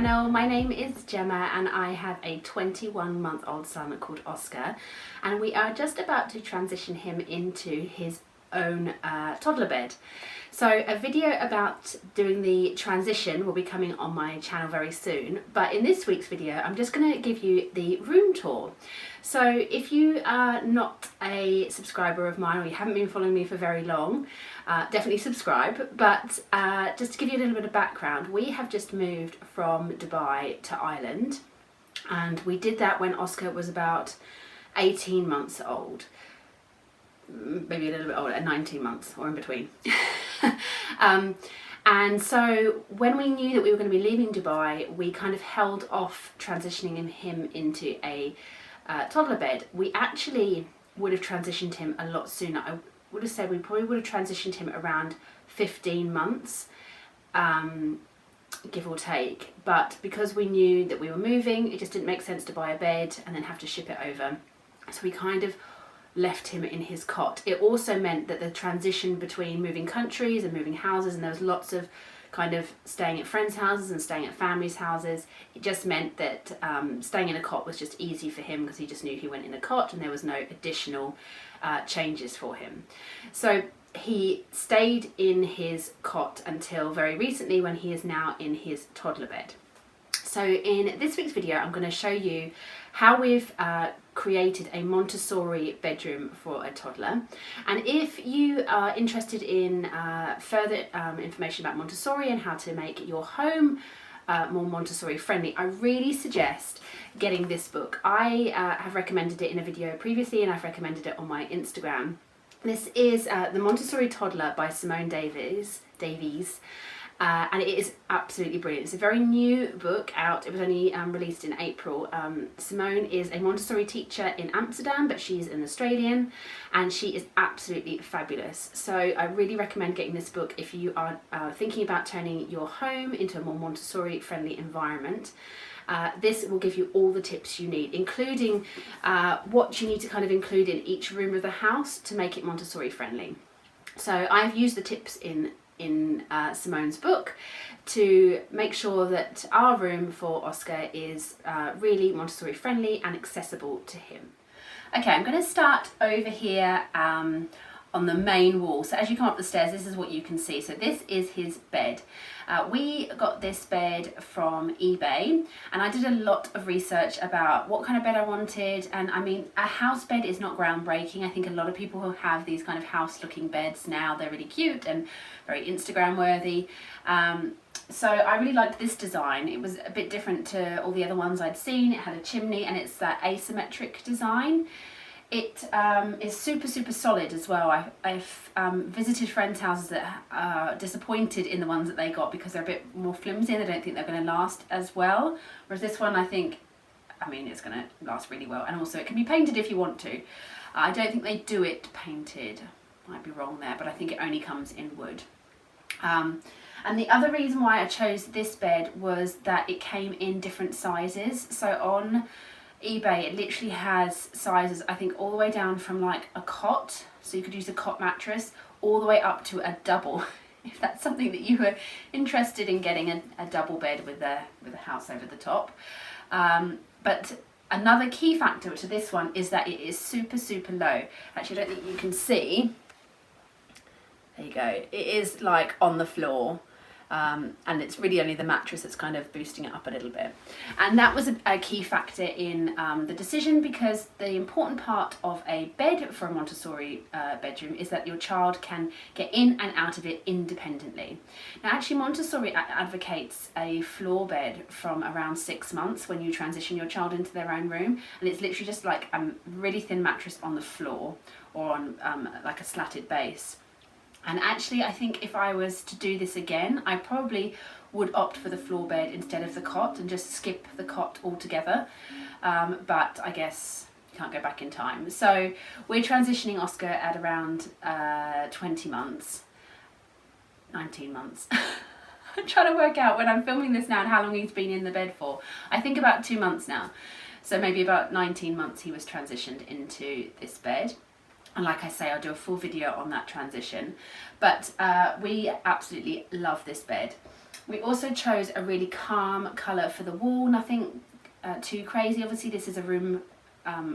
channel. My name is Gemma and I have a 21-month-old son called Oscar, and we are just about to transition him into his own toddler bed. So a video about doing the transition will be coming on my channel very soon, but in this week's video I'm just going to give you the room tour. So if you are not a subscriber of mine or you haven't been following me for very long, definitely subscribe. But just to give you a little bit of background, we have just moved from Dubai to Ireland, and we did that when Oscar was about 18 months old. Maybe a little bit older, at 19 months or in between. And so when we knew that we were going to be leaving Dubai, we kind of held off transitioning him into a toddler bed. We actually would have transitioned him a lot sooner. I would have said we probably would have transitioned him around 15 months, give or take. But because we knew that we were moving, it just didn't make sense to buy a bed and then have to ship it over. So we kind of left him in his cot. It also meant that the transition between moving countries and moving houses, and there was lots of kind of staying at friends' houses and staying at families' houses, it just meant that staying in a cot was just easy for him because he just knew he went in a cot and there was no additional changes for him. So he stayed in his cot until very recently, when he is now in his toddler bed. So in this week's video I'm going to show you how we've created a Montessori bedroom for a toddler. And if you are interested in further information about Montessori and how to make your home more Montessori friendly, I really suggest getting this book. I have recommended it in a video previously, and I've recommended it on my Instagram. This is The Montessori Toddler by Simone Davies. And it is absolutely brilliant. It's a very new book out. It was only released in April. Simone is a Montessori teacher in Amsterdam, but she's an Australian, and she is absolutely fabulous. So I really recommend getting this book if you are thinking about turning your home into a more Montessori friendly environment. This will give you all the tips you need, including what you need to kind of include in each room of the house to make it Montessori friendly. So I've used the tips in Simone's book to make sure that our room for Oscar is really Montessori friendly and accessible to him. Okay, I'm going to start over here on the main wall. So as you come up the stairs, this is what you can see. So this is his bed. We got this bed from eBay, and I did a lot of research about what kind of bed I wanted. And I mean, a house bed is not groundbreaking. I think a lot of people who have these kind of house looking beds now, they're really cute and very Instagram worthy. So I really liked this design. It was a bit different to all the other ones I'd seen. It had a chimney, and it's that asymmetric design. It is super solid as well. I've visited friends' houses that are disappointed in the ones that they got because they're a bit more flimsy and they don't think they're going to last as well. Whereas this one, I mean, it's going to last really well. And also it can be painted if you want to. I don't think they do it painted. Might be wrong there, but I think it only comes in wood. And the other reason why I chose this bed was that it came in different sizes. So on eBay it literally has sizes, I think, all the way down from like a cot, so you could use a cot mattress, all the way up to a double. If that's something that you were interested in, getting a double bed with a house over the top. But another key factor to this one is that it is super low. Actually, I don't think you can see. There you go. It is like on the floor. And it's really only the mattress that's kind of boosting it up a little bit. And that was a key factor in the decision, because the important part of a bed for a Montessori bedroom is that your child can get in and out of it independently. Now actually Montessori advocates a floor bed from around 6 months when you transition your child into their own room, and it's literally just like a really thin mattress on the floor or on like a slatted base. And actually, I think if I was to do this again, I probably would opt for the floor bed instead of the cot and just skip the cot altogether. But I guess you can't go back in time. So we're transitioning Oscar at around 20 months, 19 months. I'm trying to work out when I'm filming this now and how long he's been in the bed for. I think about 2 months now. So maybe about 19 months he was transitioned into this bed. And like I say, I'll do a full video on that transition. But we absolutely love this bed. We also chose a really calm colour for the wall, nothing too crazy. Obviously this is a room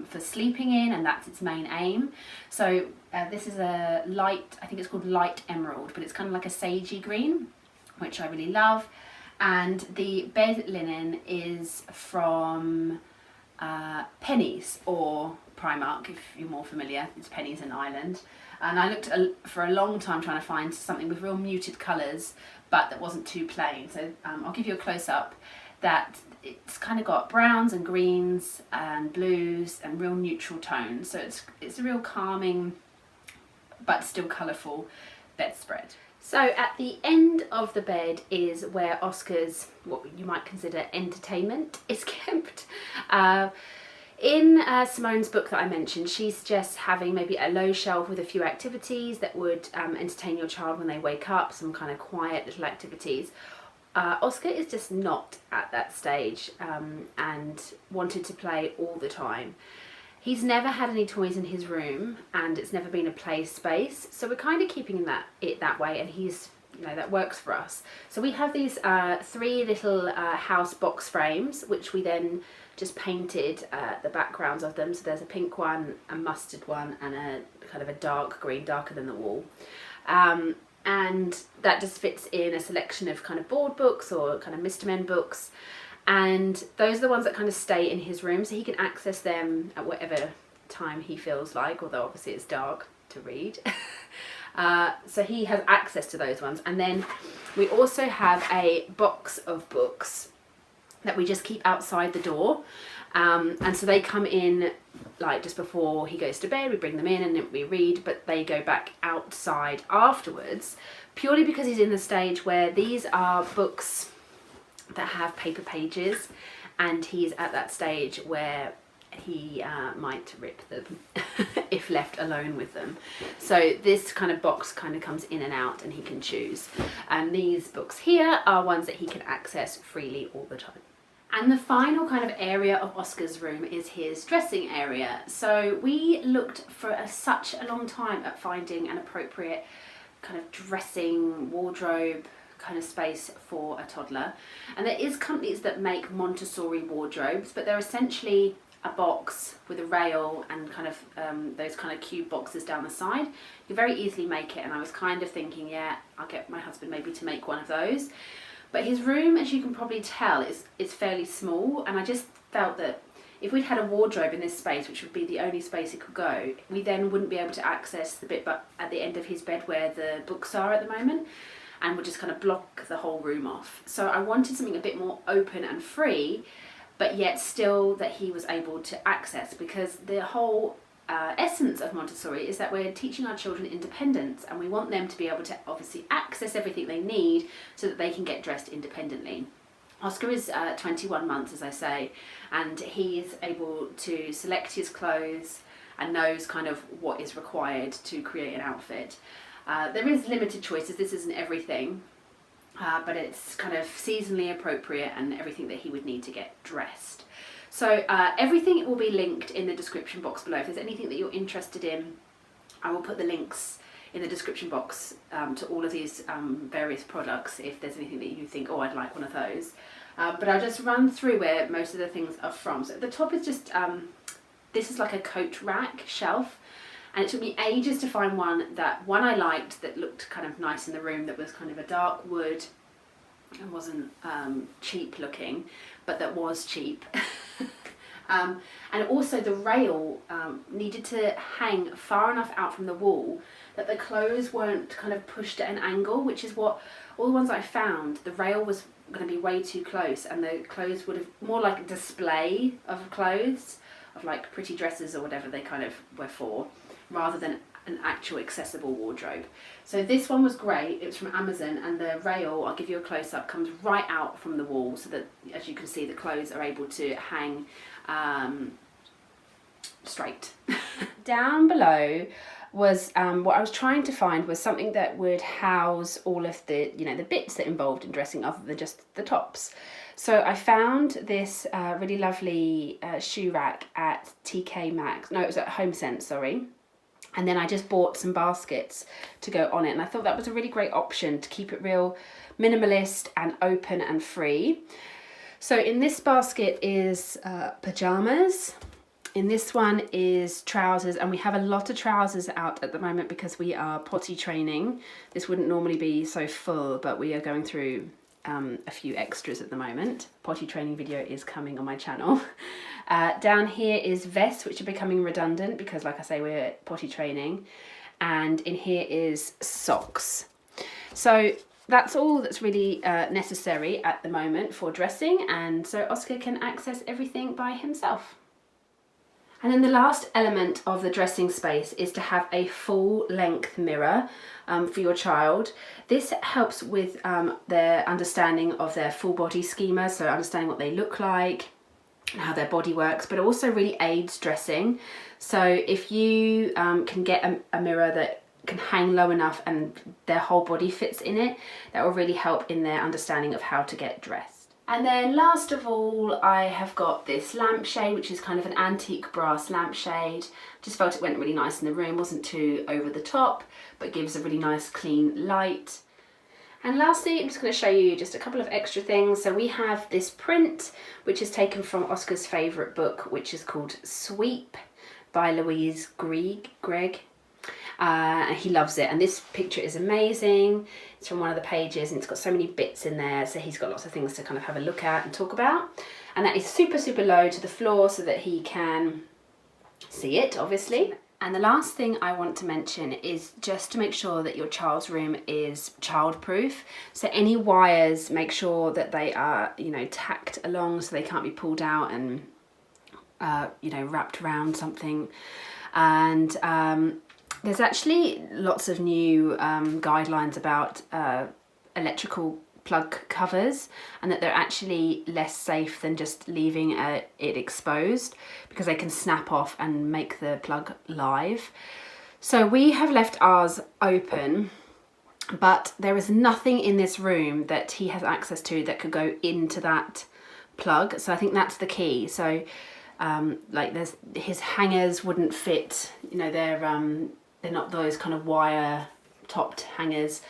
for sleeping in, and that's its main aim. So this is a light, I think it's called light emerald, but it's kind of like a sagey green, which I really love. And the bed linen is from Pennies or Primark, if you're more familiar. It's Pennies in Ireland. And I looked for a long time trying to find something with real muted colours, but that wasn't too plain. So I'll give you a close-up. That it's kind of got browns and greens and blues and real neutral tones. So it's a real calming but still colourful bedspread. So at the end of the bed is where Oscar's, what you might consider entertainment, is kept. In Simone's book that I mentioned, she suggests having maybe a low shelf with a few activities that would entertain your child when they wake up, some kind of quiet little activities. Oscar is just not at that stage and wanted to play all the time. He's never had any toys in his room, and it's never been a play space, so we're kind of keeping it that way, and he's, you know, that works for us. So we have these 3 little house box frames, which we then just painted the backgrounds of them. So there's a pink one, a mustard one, and a kind of a dark green, darker than the wall. And that just fits in a selection of kind of board books or kind of Mr. Men books. And those are the ones that kind of stay in his room, so he can access them at whatever time he feels like, although obviously it's dark to read. So he has access to those ones. And then we also have a box of books that we just keep outside the door. And so they come in like just before he goes to bed, we bring them in and we read, but they go back outside afterwards, purely because he's in the stage where these are books that have paper pages, and he's at that stage where he might rip them if left alone with them. So this kind of box kind of comes in and out, and he can choose. And these books here are ones that he can access freely all the time. And the final kind of area of Oscar's room is his dressing area. So we looked for such a long time at finding an appropriate kind of dressing wardrobe kind of space for a toddler. And there is companies that make Montessori wardrobes, but they're essentially a box with a rail and kind of those kind of cube boxes down the side. You very easily make it, and I was kind of thinking, yeah, I'll get my husband maybe to make one of those. But his room, as you can probably tell, is fairly small, and I just felt that if we'd had a wardrobe in this space, which would be the only space it could go, we then wouldn't be able to access the bit but at the end of his bed where the books are at the moment, and would just kind of block the whole room off. So I wanted something a bit more open and free, but yet still that he was able to access, because the whole essence of Montessori is that we're teaching our children independence, and we want them to be able to obviously access everything they need so that they can get dressed independently. Oscar is 21 months, as I say, and he is able to select his clothes and knows kind of what is required to create an outfit. There is limited choices, this isn't everything, but it's kind of seasonally appropriate and everything that he would need to get dressed. So everything will be linked in the description box below. If there's anything that you're interested in, I will put the links in the description box to all of these various products, if there's anything that you think, oh, I'd like one of those. But I'll just run through where most of the things are from. So at the top is just, this is like a coat rack shelf. And it took me ages to find one I liked that looked kind of nice in the room, that was kind of a dark wood and wasn't cheap looking, but that was cheap. And also the rail needed to hang far enough out from the wall that the clothes weren't kind of pushed at an angle, which is what all the ones I found, the rail was going to be way too close, and the clothes would have more like a display of clothes, of like pretty dresses or whatever they kind of were for, rather than an actual accessible wardrobe. So this one was great. It was from Amazon, and the rail, I'll give you a close-up, comes right out from the wall, so that, as you can see, the clothes are able to hang straight. Down below was what I was trying to find was something that would house all of the, you know, the bits that involved in dressing other than just the tops. So I found this really lovely shoe rack at TK Maxx. No, it was at HomeSense, sorry. And then I just bought some baskets to go on it. And I thought that was a really great option to keep it real minimalist and open and free. So in this basket is pajamas. In this one is trousers, and we have a lot of trousers out at the moment because we are potty training. This wouldn't normally be so full, but we are going through a few extras at the moment. Potty training video is coming on my channel. Down here is vests, which are becoming redundant because, like I say, we're potty training. And in here is socks. So that's all that's really necessary at the moment for dressing, and so Oscar can access everything by himself. And then the last element of the dressing space is to have a full length mirror for your child. This helps with their understanding of their full body schema, so understanding what they look like and how their body works, but also really aids dressing. So if you can get a mirror that can hang low enough and their whole body fits in it, that will really help in their understanding of how to get dressed. And then last of all, I have got this lampshade, which is kind of an antique brass lampshade. Just felt it went really nice in the room, wasn't too over the top, but gives a really nice clean light. And lastly, I'm just going to show you just a couple of extra things. So we have this print, which is taken from Oscar's favourite book, which is called Sweep by Louise Gregg. He loves it, and this picture is amazing. It's from one of the pages, and it's got so many bits in there, so he's got lots of things to kind of have a look at and talk about. And that is super low to the floor so that he can see it, obviously. And the last thing I want to mention is just to make sure that your child's room is childproof. So any wires, make sure that they are, you know, tacked along so they can't be pulled out and you know, wrapped around something. And there's actually lots of new guidelines about electrical plug covers, and that they're actually less safe than just leaving it exposed because they can snap off and make the plug live. So we have left ours open, but there is nothing in this room that he has access to that could go into that plug. So I think that's the key. So like his hangers wouldn't fit, you know, they're not those kind of wire topped hangers.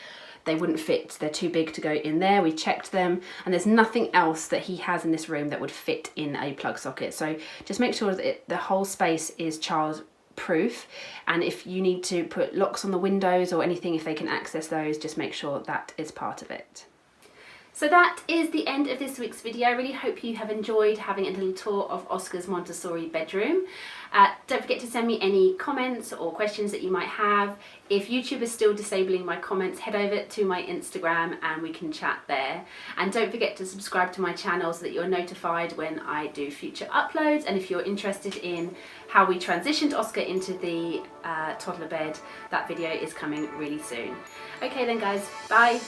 They wouldn't fit, they're too big to go in there. We checked them, and there's nothing else that he has in this room that would fit in a plug socket. So just make sure that the whole space is child proof, and if you need to put locks on the windows or anything, if they can access those, just make sure that is part of it. So that is the end of this week's video. I really hope you have enjoyed having a little tour of Oscar's Montessori bedroom. Don't forget to send me any comments or questions that you might have. If YouTube is still disabling my comments, head over to my Instagram and we can chat there. And don't forget to subscribe to my channel so that you're notified when I do future uploads. And if you're interested in how we transitioned Oscar into the toddler bed, that video is coming really soon. Okay then guys, bye.